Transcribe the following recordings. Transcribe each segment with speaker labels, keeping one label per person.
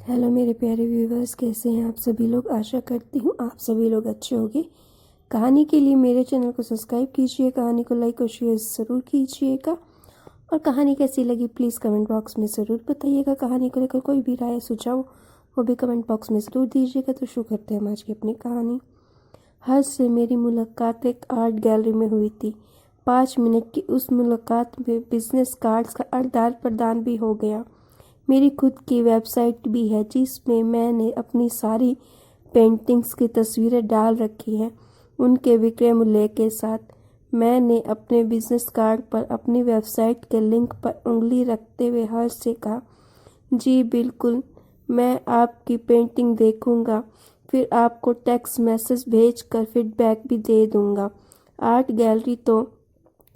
Speaker 1: Hello मेरे प्यारे viewers, कैसे हैं आप सभी लोग। आशा करती हूँ आप सभी लोग अच्छे होंगे। कहानी के लिए मेरे चैनल को सब्सक्राइब कीजिए, कहानी को लाइक और शेयर ज़रूर कीजिएगा। और कहानी कैसी लगी प्लीज़ कमेंट बॉक्स में ज़रूर बताइएगा। कहानी को लेकर कोई भी राय सुझाव वो भी कमेंट बॉक्स में ज़रूर दीजिएगा। तो शुरू करते हैं हम आज की अपनी कहानी। हर्ष से मेरी मुलाकात एक आर्ट गैलरी में हुई थी। 5 मिनट की उस मुलाकात में बिजनेस कार्ड्स का आदान प्रदान भी हो गया। मेरी खुद की वेबसाइट भी है जिसमें मैंने अपनी सारी पेंटिंग्स की तस्वीरें डाल रखी हैं, उनके विक्रय मूल्य के साथ। मैंने अपने बिजनेस कार्ड पर अपनी वेबसाइट के लिंक पर उंगली रखते हुए हर्ष से कहा, जी बिल्कुल, मैं आपकी पेंटिंग देखूंगा, फिर आपको टेक्स्ट मैसेज भेजकर फीडबैक भी दे दूंगा। आर्ट गैलरी तो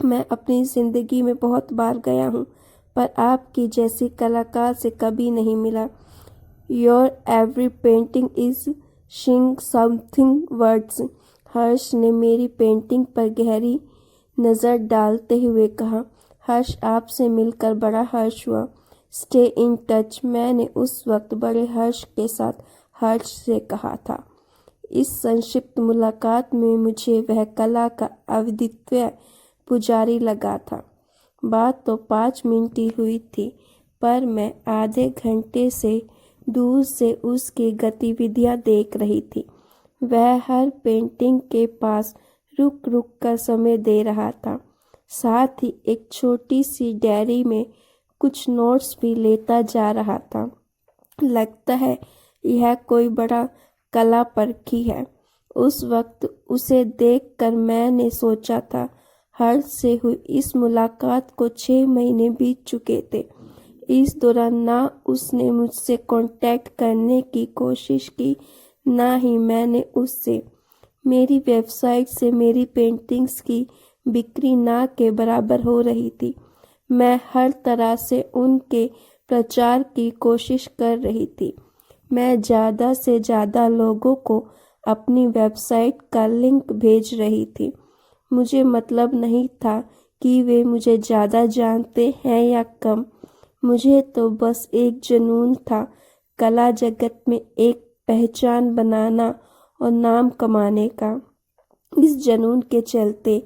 Speaker 1: मैं अपनी ज़िंदगी में बहुत बार गया हूँ, पर आपकी जैसी कलाकार से कभी नहीं मिला। योर एवरी पेंटिंग इज शिंग समथिंग वर्ड्स। हर्ष ने मेरी पेंटिंग पर गहरी नज़र डालते हुए कहा। हर्ष, आपसे मिलकर बड़ा हर्ष हुआ। स्टे इन टच, मैंने उस वक्त बड़े हर्ष के साथ हर्ष से कहा था। इस संक्षिप्त मुलाकात में मुझे वह कला का अद्वितीय पुजारी लगा था। बात तो 5 मिनट ही हुई थी, पर मैं आधे घंटे से दूर से उसकी गतिविधियां देख रही थी। वह हर पेंटिंग के पास रुक रुक कर समय दे रहा था, साथ ही एक छोटी सी डायरी में कुछ नोट्स भी लेता जा रहा था। लगता है यह कोई बड़ा कला परखी है। उस वक्त उसे देखकर मैंने सोचा था, हर्ष से हुई इस मुलाकात को 6 महीने बीत चुके थे। इस दौरान ना उसने मुझसे कांटेक्ट करने की कोशिश की, ना ही मैंने उससे। मेरी वेबसाइट से मेरी पेंटिंग्स की बिक्री ना के बराबर हो रही थी। मैं हर तरह से उनके प्रचार की कोशिश कर रही थी। मैं ज़्यादा से ज़्यादा लोगों को अपनी वेबसाइट का लिंक भेज रही थी। मुझे मतलब नहीं था कि वे मुझे ज़्यादा जानते हैं या कम। मुझे तो बस एक जुनून था, कला जगत में एक पहचान बनाना और नाम कमाने का। इस जुनून के चलते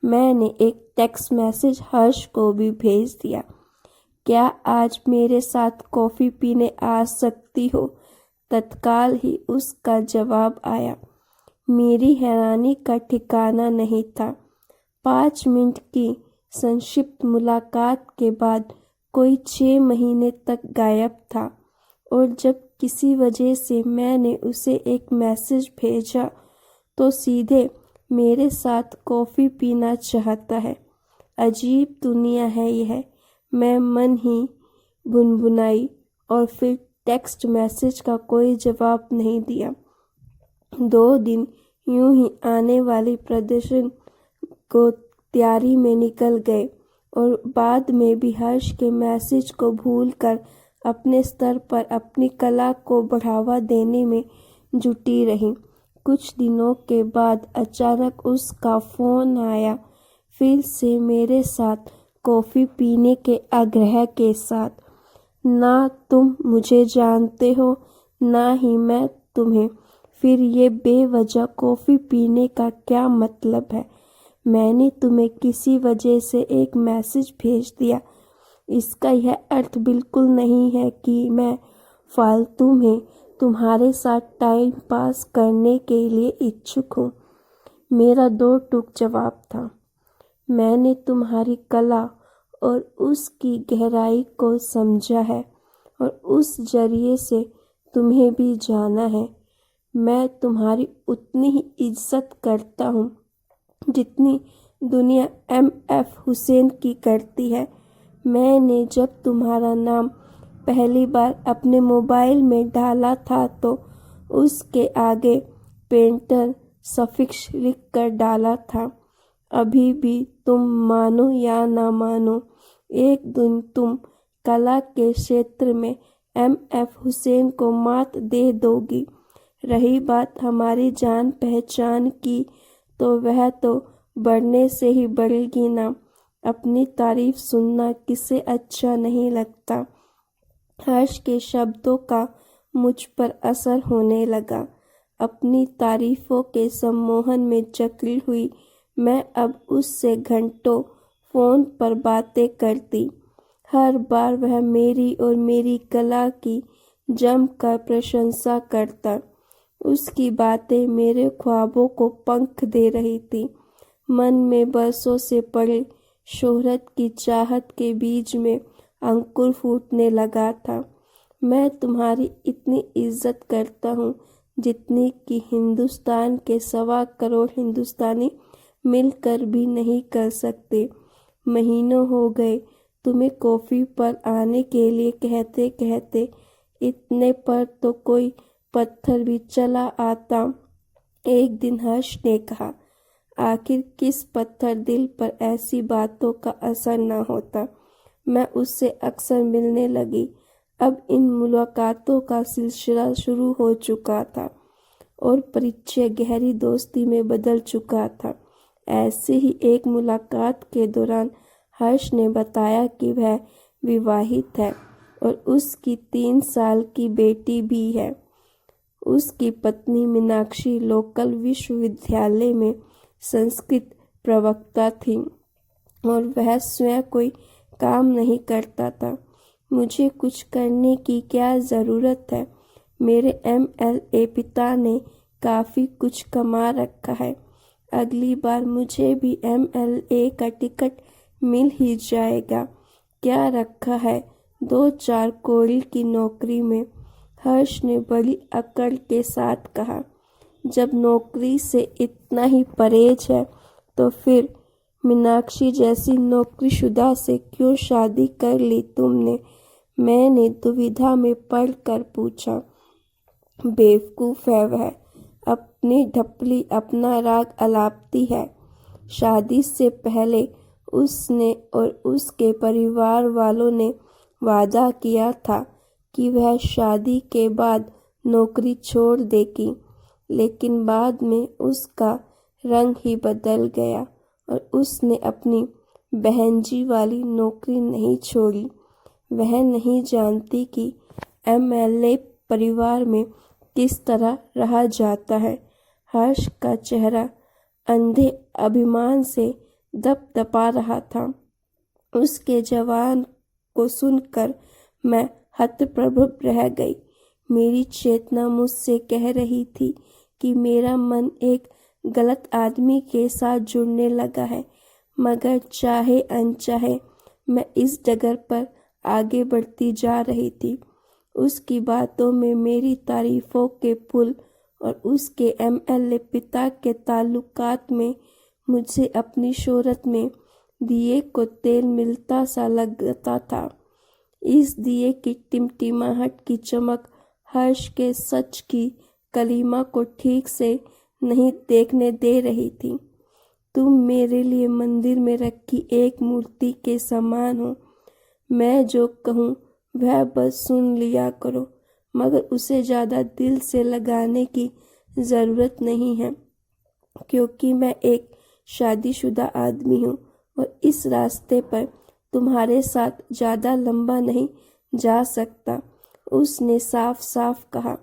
Speaker 1: मैंने एक टेक्स्ट मैसेज हर्ष को भी भेज दिया। क्या आज मेरे साथ कॉफ़ी पीने आ सकती हो? तत्काल ही उसका जवाब आया। मेरी हैरानी का ठिकाना नहीं था। 5 मिनट की संक्षिप्त मुलाकात के बाद कोई 6 महीने तक गायब था, और जब किसी वजह से मैंने उसे एक मैसेज भेजा तो सीधे मेरे साथ कॉफ़ी पीना चाहता है। अजीब दुनिया है यह, मैं मन ही बुनबुनाई और फिर टेक्स्ट मैसेज का कोई जवाब नहीं दिया। 2 दिन यूं ही आने वाली प्रदर्शन को तैयारी में निकल गए, और बाद में भी हर्ष के मैसेज को भूलकर अपने स्तर पर अपनी कला को बढ़ावा देने में जुटी रही। कुछ दिनों के बाद अचानक उसका फ़ोन आया, फिर से मेरे साथ कॉफ़ी पीने के आग्रह के साथ। ना तुम मुझे जानते हो, ना ही मैं तुम्हें, फिर ये बेवजह कॉफ़ी पीने का क्या मतलब है? मैंने तुम्हें किसी वजह से एक मैसेज भेज दिया, इसका यह अर्थ बिल्कुल नहीं है कि मैं फालतू में तुम्हारे साथ टाइम पास करने के लिए इच्छुक हूँ। मेरा 2 टूक जवाब था। मैंने तुम्हारी कला और उसकी गहराई को समझा है, और उस जरिए से तुम्हें भी जाना है। मैं तुम्हारी उतनी ही इज्जत करता हूँ जितनी दुनिया M.F. हुसैन की करती है। मैंने जब तुम्हारा नाम पहली बार अपने मोबाइल में डाला था तो उसके आगे पेंटर सफिक्स लिख कर डाला था। अभी भी तुम मानो या ना मानो, एक दिन तुम कला के क्षेत्र में M.F. हुसैन को मात दे दोगी। रही बात हमारी जान पहचान की, तो वह तो बढ़ने से ही बढ़ेगी ना। अपनी तारीफ सुनना किसे अच्छा नहीं लगता। हर्ष के शब्दों का मुझ पर असर होने लगा। अपनी तारीफों के सम्मोहन में जकड़ी हुई मैं अब उससे घंटों फ़ोन पर बातें करती। हर बार वह मेरी और मेरी कला की जमकर प्रशंसा करता। उसकी बातें मेरे ख्वाबों को पंख दे रही थी। मन में बरसों से पड़े शोहरत की चाहत के बीज में अंकुर फूटने लगा था। मैं तुम्हारी इतनी इज्जत करता हूँ जितनी कि हिंदुस्तान के 1.25 करोड़ हिंदुस्तानी मिलकर भी नहीं कर सकते। महीनों हो गए तुम्हें कॉफ़ी पर आने के लिए कहते कहते, इतने पर तो कोई पत्थर भी चला आता। एक दिन हर्ष ने कहा, आखिर किस पत्थर दिल पर ऐसी बातों का असर न होता। मैं उससे अक्सर मिलने लगी। अब इन मुलाकातों का सिलसिला शुरू हो चुका था और परिचय गहरी दोस्ती में बदल चुका था। ऐसे ही एक मुलाकात के दौरान हर्ष ने बताया कि वह विवाहित है और उसकी 3 साल की बेटी भी है। उसकी पत्नी मीनाक्षी लोकल विश्वविद्यालय में संस्कृत प्रवक्ता थी और वह स्वयं कोई काम नहीं करता था। मुझे कुछ करने की क्या ज़रूरत है। मेरे MLA पिता ने काफ़ी कुछ कमा रखा है। अगली बार मुझे भी MLA का टिकट मिल ही जाएगा। क्या रखा है 2-4 कौड़ी की नौकरी में। हर्ष ने बड़ी अकड़ के साथ कहा, जब नौकरी से इतना ही परहेज है तो फिर मीनाक्षी जैसी नौकरीशुदा से क्यों शादी कर ली तुमने। मैंने दुविधा में पड़कर पूछा। बेवकूफ़ है वह, अपनी ढपली अपना राग अलापती है। शादी से पहले उसने और उसके परिवार वालों ने वादा किया था कि वह शादी के बाद नौकरी छोड़ देगी, लेकिन बाद में उसका रंग ही बदल गया और उसने अपनी बहनजी वाली नौकरी नहीं छोड़ी। वह नहीं जानती कि MLA परिवार में किस तरह रहा जाता है। हर्ष का चेहरा अंधे अभिमान से दपदपा रहा था। उसके जवाब को सुनकर मैं हतप्रभ रह गई। मेरी चेतना मुझसे कह रही थी कि मेरा मन एक गलत आदमी के साथ जुड़ने लगा है, मगर चाहे अनचाहे मैं इस डगर पर आगे बढ़ती जा रही थी। उसकी बातों में मेरी तारीफों के पुल और उसके MLA पिता के ताल्लुकात में मुझे अपनी शोहरत में दिए को तेल मिलता सा लगता था। इस दिए की टिमटिमाहट की चमक हर्ष के सच की कलीमा को ठीक से नहीं देखने दे रही थी। तुम मेरे लिए मंदिर में रखी एक मूर्ति के समान हो। मैं जो कहूँ वह बस सुन लिया करो, मगर उसे ज़्यादा दिल से लगाने की ज़रूरत नहीं है, क्योंकि मैं एक शादीशुदा आदमी हूँ और इस रास्ते पर तुम्हारे साथ ज़्यादा लंबा नहीं जा सकता। उसने साफ साफ कहा।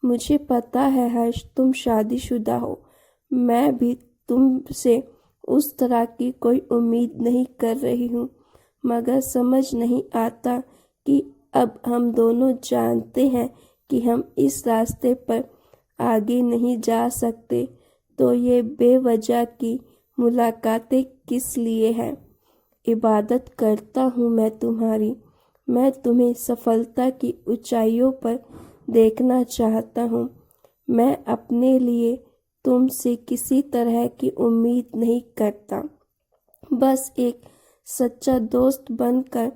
Speaker 1: मुझे पता है हर्ष, तुम शादीशुदा हो। मैं भी तुमसे उस तरह की कोई उम्मीद नहीं कर रही हूँ, मगर समझ नहीं आता कि अब हम दोनों जानते हैं कि हम इस रास्ते पर आगे नहीं जा सकते, तो ये बेवजह की मुलाकातें किस लिए हैं। इबादत करता हूँ मैं तुम्हारी। मैं तुम्हें सफलता की ऊंचाइयों पर देखना चाहता हूँ। मैं अपने लिए तुमसे किसी तरह की उम्मीद नहीं करता, बस एक सच्चा दोस्त बनकर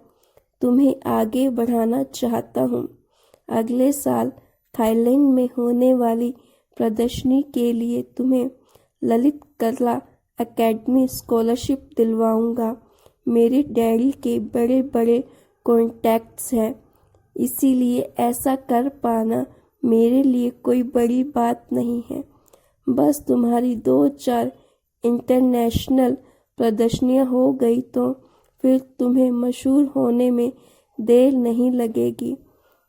Speaker 1: तुम्हें आगे बढ़ाना चाहता हूँ। अगले साल थाईलैंड में होने वाली प्रदर्शनी के लिए तुम्हें ललित कला एकेडमी स्कॉलरशिप दिलवाऊंगा। मेरे डैडी के बड़े बड़े कॉन्टैक्ट्स हैं, इसीलिए ऐसा कर पाना मेरे लिए कोई बड़ी बात नहीं है। बस तुम्हारी 2-4 इंटरनेशनल प्रदर्शनियां हो गई तो फिर तुम्हें मशहूर होने में देर नहीं लगेगी।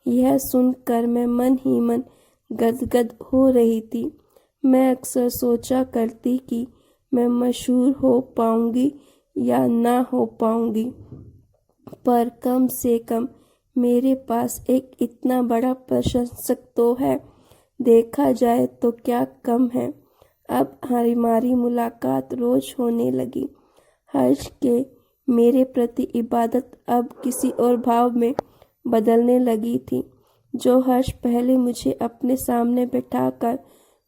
Speaker 1: यह सुनकर मैं मन ही मन गदगद हो रही थी। मैं अक्सर सोचा करती कि मैं मशहूर हो पाऊंगी या ना हो पाऊंगी, पर कम से कम मेरे पास एक इतना बड़ा प्रशंसक तो है। देखा जाए तो क्या कम है। अब हमारी मुलाकात रोज होने लगी। हर्ष के मेरे प्रति इबादत अब किसी और भाव में बदलने लगी थी। जो हर्ष पहले मुझे अपने सामने बैठाकर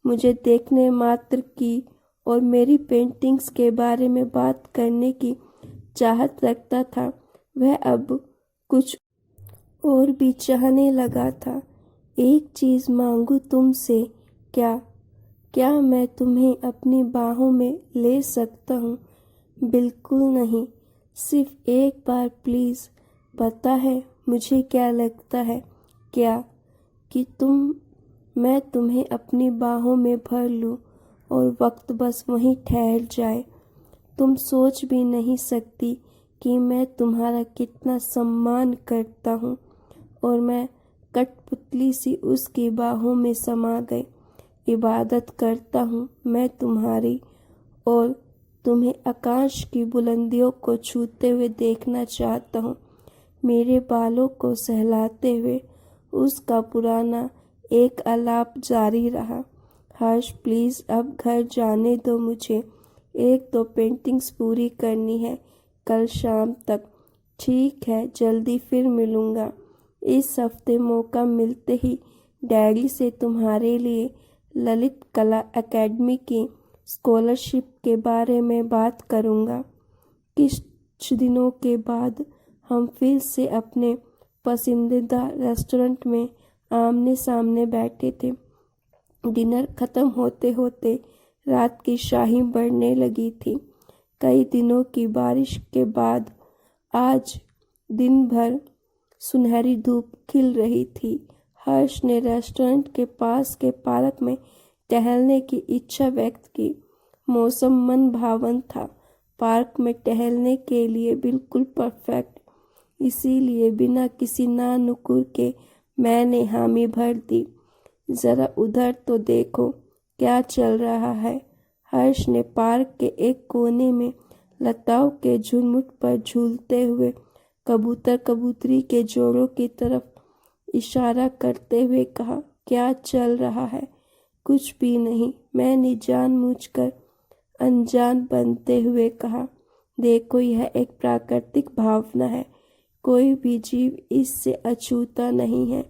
Speaker 1: मुझे देखने मात्र की और मेरी पेंटिंग्स के बारे में बात करने की चाहत रखता था, वह अब कुछ और भी चाहने लगा था। एक चीज़ मांगू तुमसे, क्या क्या मैं तुम्हें अपनी बाहों में ले सकता हूँ? बिल्कुल नहीं, सिर्फ एक बार प्लीज़। पता है मुझे क्या लगता है? क्या? कि मैं तुम्हें अपनी बाहों में भर लूँ और वक्त बस वहीं ठहर जाए। तुम सोच भी नहीं सकती कि मैं तुम्हारा कितना सम्मान करता हूँ। और मैं कठपुतली सी उसकी बाहों में समा गई। इबादत करता हूँ मैं तुम्हारी, और तुम्हें आकाश की बुलंदियों को छूते हुए देखना चाहता हूँ। मेरे बालों को सहलाते हुए उसका पुराना एक आलाप जारी रहा। हर्ष प्लीज़ अब घर जाने दो मुझे। 1-2 पेंटिंग्स पूरी करनी है कल शाम तक। ठीक है, जल्दी फिर मिलूँगा। इस हफ्ते मौका मिलते ही डैडी से तुम्हारे लिए ललित कला एकेडमी की स्कॉलरशिप के बारे में बात करूँगा। कुछ दिनों के बाद हम फिर से अपने पसंदीदा रेस्टोरेंट में आमने सामने बैठे थे। डिनर खत्म होते होते रात की शाही बढ़ने लगी थी। कई दिनों की बारिश के बाद आज दिन भर सुनहरी धूप खिल रही थी। हर्ष ने रेस्टोरेंट के पास के पार्क में टहलने की इच्छा व्यक्त की। मौसम मन भावन था। पार्क में टहलने के लिए बिल्कुल परफेक्ट। इसीलिए बिना किसी ना नुकुर के मैंने हामी भर दी। जरा उधर तो देखो क्या चल रहा है। हर्ष ने पार्क के एक कोने में लताओं के झुरमुट पर झूलते हुए कबूतर कबूतरी के जोड़ों की तरफ इशारा करते हुए कहा, क्या चल रहा है? कुछ भी नहीं, मैंने जानबूझकर अनजान बनते हुए कहा। देखो, यह एक प्राकृतिक भावना है। कोई भी जीव इससे अछूता नहीं है।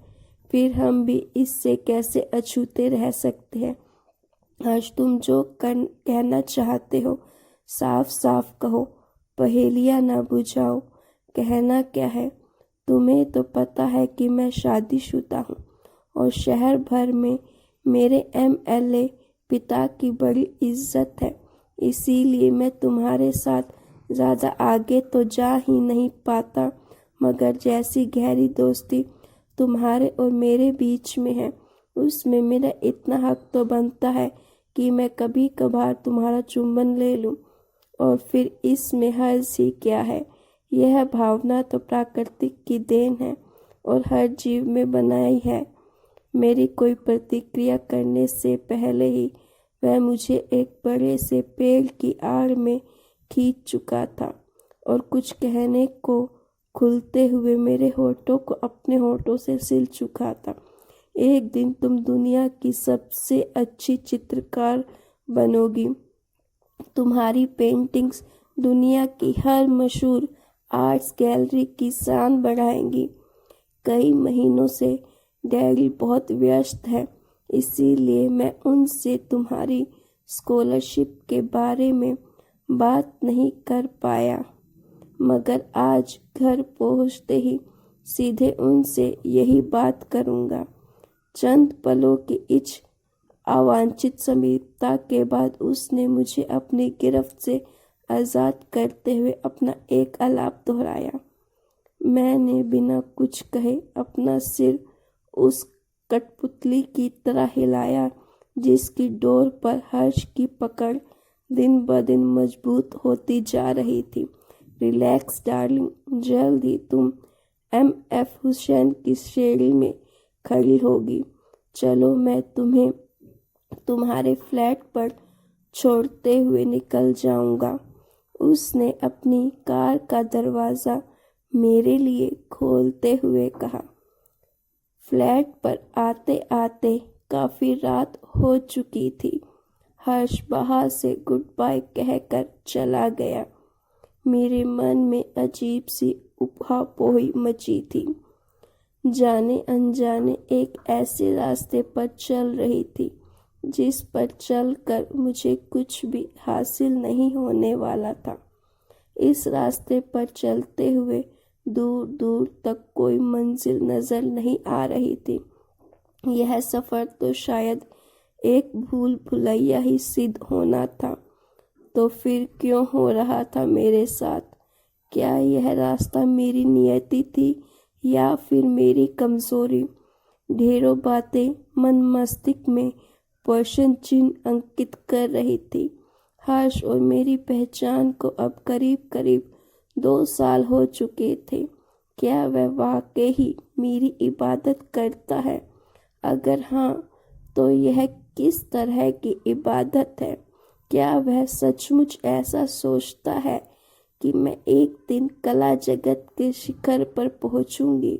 Speaker 1: फिर हम भी इससे कैसे अछूते रह सकते हैं? आज तुम जो कहना चाहते हो साफ साफ कहो, पहेलियां ना बुझाओ। कहना क्या है? तुम्हें तो पता है कि मैं शादीशुदा हूँ और शहर भर में मेरे MLA पिता की बड़ी इज्जत है। इसीलिए मैं तुम्हारे साथ ज़्यादा आगे तो जा ही नहीं पाता, मगर जैसी गहरी दोस्ती तुम्हारे और मेरे बीच में है, उसमें मेरा इतना हक तो बनता है कि मैं कभी कभार तुम्हारा चुंबन ले लूं। और फिर इसमें हर्ष ही क्या है? यह भावना तो प्रकृति की देन है और हर जीव में बनाई है। मेरी कोई प्रतिक्रिया करने से पहले ही वह मुझे एक बड़े से पेड़ की आड़ में खींच चुका था और कुछ कहने को खुलते हुए मेरे होठों को अपने होठों से सिल चुका था। एक दिन तुम दुनिया की सबसे अच्छी चित्रकार बनोगी। तुम्हारी पेंटिंग्स दुनिया की हर मशहूर आर्ट्स गैलरी की शान बढ़ाएंगी। कई महीनों से डैडी बहुत व्यस्त है, इसीलिए मैं उनसे तुम्हारी स्कॉलरशिप के बारे में बात नहीं कर पाया, मगर आज घर पहुंचते ही सीधे उनसे यही बात करूंगा। चंद पलों की इस अवांछित समीपता के बाद उसने मुझे अपनी गिरफ्त से आज़ाद करते हुए अपना एक आलाप दोहराया। मैंने बिना कुछ कहे अपना सिर उस कठपुतली की तरह हिलाया जिसकी डोर पर हर्ष की पकड़ दिन ब दिन मजबूत होती जा रही थी। रिलैक्स डार्लिंग, जल्द ही तुम MF हुसैन की श्रेणी में खड़ी होगी। चलो मैं तुम्हें तुम्हारे फ्लैट पर छोड़ते हुए निकल जाऊंगा। उसने अपनी कार का दरवाज़ा मेरे लिए खोलते हुए कहा। फ्लैट पर आते आते काफ़ी रात हो चुकी थी। हर्ष बाहर से गुड बाय कहकर चला गया। मेरे मन में अजीब सी उहापोही मची थी। जाने अनजाने एक ऐसे रास्ते पर चल रही थी जिस पर चलकर मुझे कुछ भी हासिल नहीं होने वाला था। इस रास्ते पर चलते हुए दूर दूर तक कोई मंजिल नजर नहीं आ रही थी। यह सफ़र तो शायद एक भूल भुलैया ही सिद्ध होना था। तो फिर क्यों हो रहा था मेरे साथ? क्या यह रास्ता मेरी नियति थी या फिर मेरी कमज़ोरी? ढेरों बातें मन मस्तिष्क में प्रश्न चिन्ह अंकित कर रही थी। हर्ष और मेरी पहचान को अब करीब करीब 2 साल हो चुके थे। क्या वह वाकई ही मेरी इबादत करता है? अगर हाँ, तो यह किस तरह की इबादत है? क्या वह सचमुच ऐसा सोचता है कि मैं एक दिन कला जगत के शिखर पर पहुंचूंगी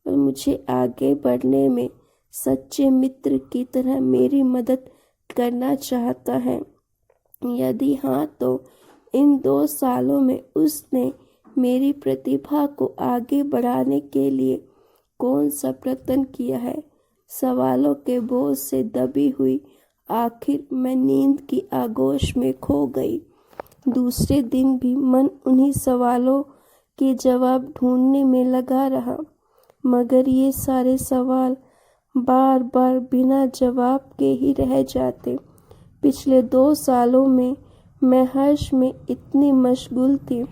Speaker 1: और मुझे आगे बढ़ने में सच्चे मित्र की तरह मेरी मदद करना चाहता है? यदि हाँ, तो इन 2 सालों में उसने मेरी प्रतिभा को आगे बढ़ाने के लिए कौन सा प्रयत्न किया है? सवालों के बोझ से दबी हुई आखिर मैं नींद की आगोश में खो गई। दूसरे दिन भी मन उन्हीं सवालों के जवाब ढूंढने में लगा रहा, मगर ये सारे सवाल बार बार बिना जवाब के ही रह जाते। पिछले 2 सालों में मैं हर्ष में इतनी मशगूल थी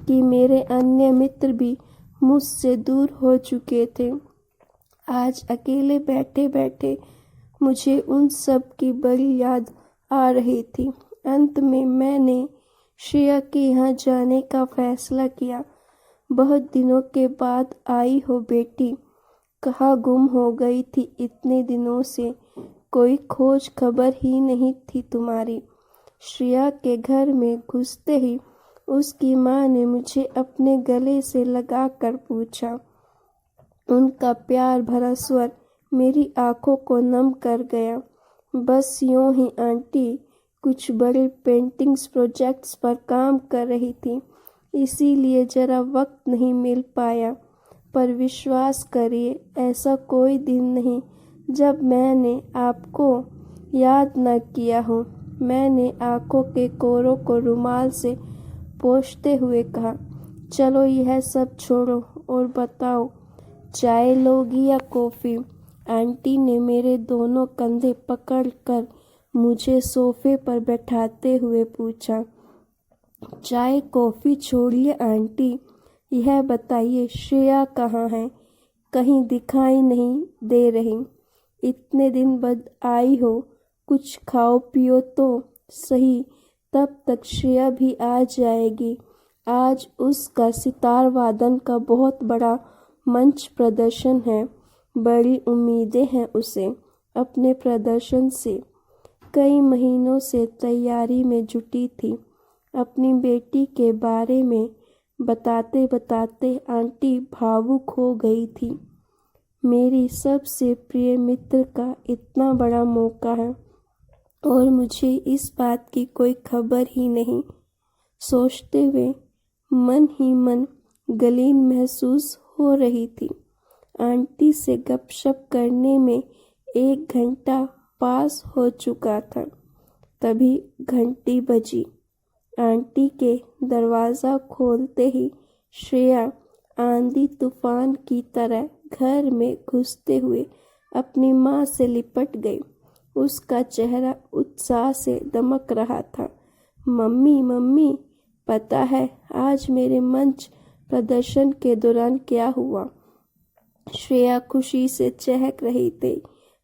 Speaker 1: कि मेरे अन्य मित्र भी मुझसे दूर हो चुके थे। आज अकेले बैठे बैठे मुझे उन सब की बड़ी याद आ रही थी। अंत में मैंने श्रेया के यहाँ जाने का फैसला किया। बहुत दिनों के बाद आई हो बेटी, कहाँ गुम हो गई थी इतने दिनों से? कोई खोज खबर ही नहीं थी तुम्हारी। श्रेया के घर में घुसते ही उसकी माँ ने मुझे अपने गले से लगाकर पूछा। उनका प्यार भरा स्वर मेरी आंखों को नम कर गया। बस यूं ही आंटी कुछ बड़े पेंटिंग्स प्रोजेक्ट्स पर काम कर रही थी, इसीलिए ज़रा वक्त नहीं मिल पाया। पर विश्वास करिए, ऐसा कोई दिन नहीं जब मैंने आपको याद न किया हो। मैंने आंखों के कोरों को रुमाल से पोंछते हुए कहा। चलो यह सब छोड़ो और बताओ, चाय लोगी या कॉफ़ी? आंटी ने मेरे दोनों कंधे पकड़कर मुझे सोफे पर बैठाते हुए पूछा। चाय कॉफ़ी छोड़िए आंटी, यह बताइए श्रेया कहाँ है? कहीं दिखाई नहीं दे रही। इतने दिन बाद आई हो, कुछ खाओ पियो तो सही, तब तक श्रेया भी आ जाएगी। आज उसका सितार वादन का बहुत बड़ा मंच प्रदर्शन है। बड़ी उम्मीदें हैं उसे अपने प्रदर्शन से। कई महीनों से तैयारी में जुटी थी। अपनी बेटी के बारे में बताते बताते आंटी भावुक हो गई थी। मेरी सबसे प्रिय मित्र का इतना बड़ा मौका है और मुझे इस बात की कोई खबर ही नहीं। सोचते हुए मन ही मन गलीन महसूस हो रही थी। आंटी से गपशप करने में 1 घंटा पास हो चुका था। तभी घंटी बजी। आंटी के दरवाज़ा खोलते ही श्रेया आंधी तूफान की तरह घर में घुसते हुए अपनी माँ से लिपट गई। उसका चेहरा उत्साह से दमक रहा था। मम्मी मम्मी, पता है आज मेरे मंच प्रदर्शन के दौरान क्या हुआ? श्रेया खुशी से चहक रही थी।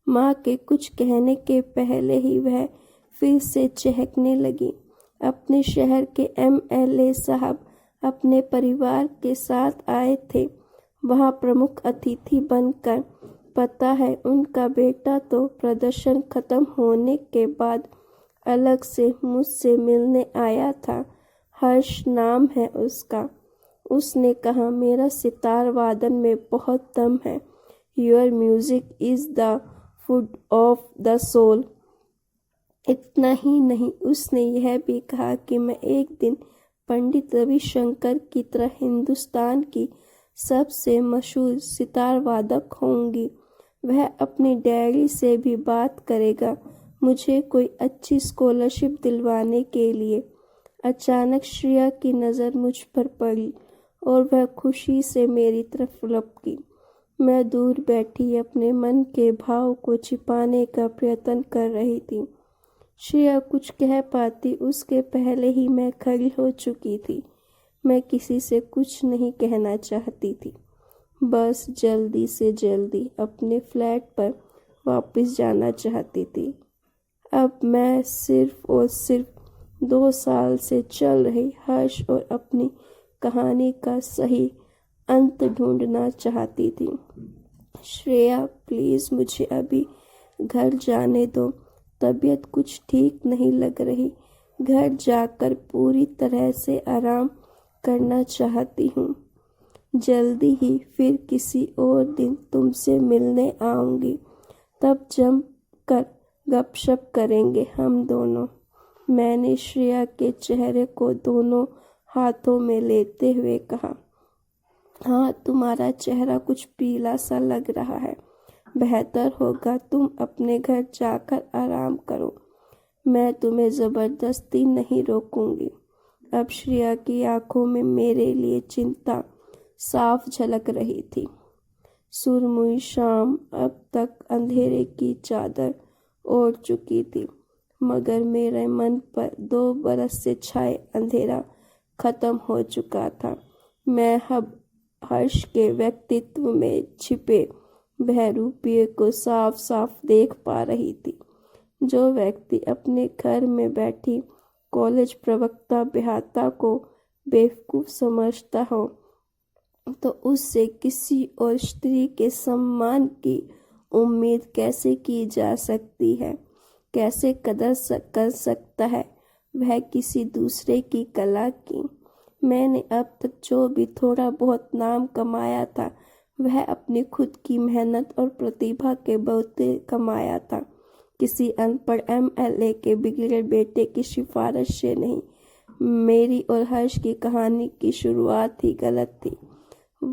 Speaker 1: माँ के कुछ कहने के पहले ही वह फिर से चहकने लगी। अपने शहर के MLA साहब अपने परिवार के साथ आए थे। वहाँ प्रमुख अतिथि बनकर। पता है उनका बेटा तो प्रदर्शन खत्म होने के बाद अलग से मुझसे मिलने आया था। हर्ष नाम है उसका। उसने कहा मेरा सितार वादन में बहुत दम है। Your music is the food of the soul. इतना ही नहीं, उसने यह भी कहा कि मैं एक दिन पंडित रविशंकर की तरह हिंदुस्तान की सबसे मशहूर सितार वादक होंगी। वह अपनी डैडी से भी बात करेगा मुझे कोई अच्छी स्कॉलरशिप दिलवाने के लिए। अचानक श्रेया की नज़र मुझ पर पड़ी और वह खुशी से मेरी तरफ लपकी। मैं दूर बैठी अपने मन के भाव को छिपाने का प्रयत्न कर रही थी। श्रेया कुछ कह पाती उसके पहले ही मैं खड़ी हो चुकी थी। मैं किसी से कुछ नहीं कहना चाहती थी, बस जल्दी से जल्दी अपने फ्लैट पर वापस जाना चाहती थी। अब मैं सिर्फ और सिर्फ 2 साल से चल रही हर्ष और अपनी कहानी का सही अंत ढूंढना चाहती थी। श्रेया प्लीज़ मुझे अभी घर जाने दो, तबीयत कुछ ठीक नहीं लग रही। घर जाकर पूरी तरह से आराम करना चाहती हूँ। जल्दी ही फिर किसी और दिन तुमसे मिलने आऊँगी, तब जम कर गपशप करेंगे हम दोनों। मैंने श्रेया के चेहरे को दोनों हाथों में लेते हुए कहा, हाँ तुम्हारा चेहरा कुछ पीला सा लग रहा है। बेहतर होगा तुम अपने घर जाकर आराम करो। मैं तुम्हें ज़बरदस्ती नहीं रोकूंगी। अब श्रेया की आंखों में मेरे लिए चिंता साफ झलक रही थी। सुरमुई शाम अब तक अंधेरे की चादर ओढ़ चुकी थी, मगर मेरे मन पर 2 बरस से छाए अंधेरा खत्म हो चुका था। मैं अब हर्ष के व्यक्तित्व में छिपे बहरूपिये को साफ साफ देख पा रही थी। जो व्यक्ति अपने घर में बैठी कॉलेज प्रवक्ता बेहाता को बेवकूफ़ समझता हो, तो उससे किसी और स्त्री के सम्मान की उम्मीद कैसे की जा सकती है? कैसे कदर कर सकता है वह किसी दूसरे की कला की? मैंने अब तक जो भी थोड़ा बहुत नाम कमाया था वह अपनी खुद की मेहनत और प्रतिभा के बलते कमाया था, किसी अनपढ़ MLA के बिगड़े बेटे की सिफारिश से नहीं। मेरी और हर्ष की कहानी की शुरुआत ही गलत थी।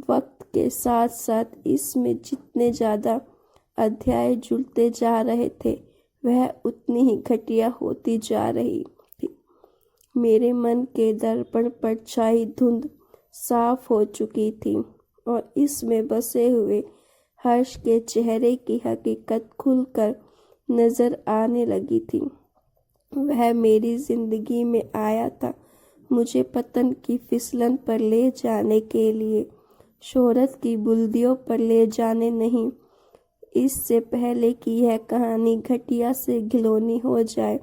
Speaker 1: वक्त के साथ साथ इसमें जितने ज़्यादा अध्याय जुड़ते जा रहे थे वह उतनी ही घटिया होती जा रही थी। मेरे मन के दर्पण पर छाई धुंध साफ हो चुकी थी और इसमें बसे हुए हर्ष के चेहरे की हकीकत खुलकर नज़र आने लगी थी। वह मेरी जिंदगी में आया था मुझे पतन की फिसलन पर ले जाने के लिए, शोहरत की बुलंदियों पर ले जाने नहीं। इससे पहले कि यह कहानी घटिया से घिनौनी हो जाए,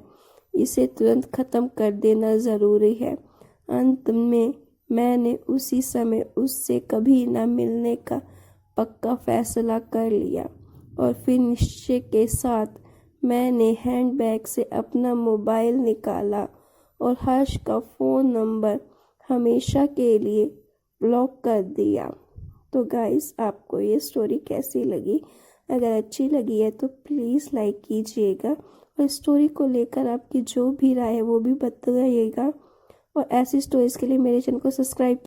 Speaker 1: इसे तुरंत ख़त्म कर देना ज़रूरी है। अंत में मैंने उसी समय उससे कभी न मिलने का पक्का फैसला कर लिया और फिर निश्चय के साथ मैंने हैंडबैग से अपना मोबाइल निकाला और हर्ष का फ़ोन नंबर हमेशा के लिए ब्लॉक कर दिया। तो गाइस, आपको ये स्टोरी कैसी लगी? अगर अच्छी लगी है तो प्लीज़ लाइक कीजिएगा और स्टोरी को लेकर आपकी जो भी राय है वो भी बताइएगा। और ऐसी स्टोरीज़ के लिए मेरे चैनल को सब्सक्राइब